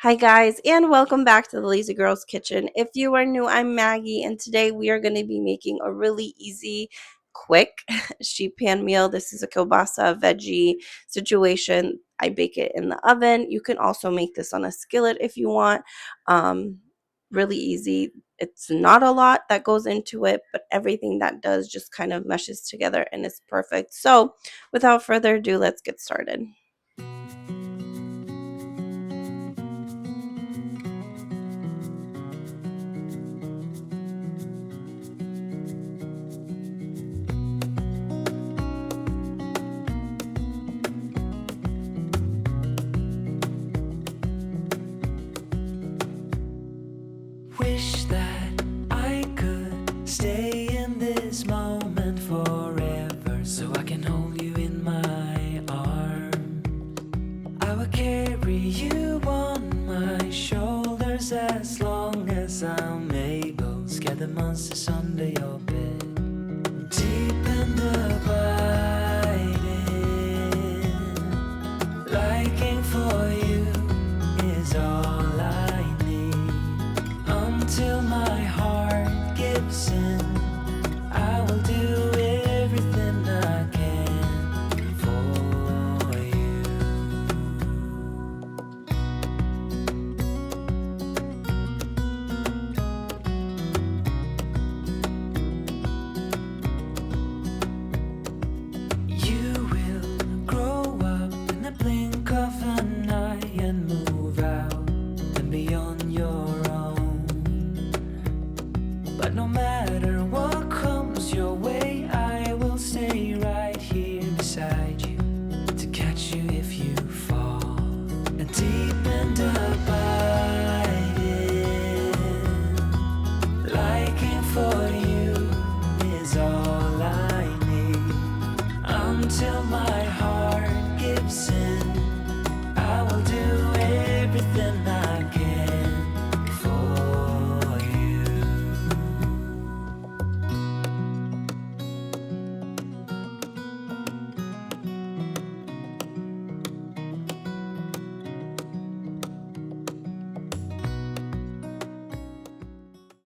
Hi, guys, and welcome back to the Lazy Girls Kitchen. If you are new, I'm Maggie, and today we are going to be making a really easy, quick sheet pan meal. This is a kielbasa veggie situation. I bake it in the oven. You can also make this on a skillet if you want. Um, really easy. It's not a lot that goes into it, but everything that does just kind of meshes together and it's perfect. So, without further ado, let's get started.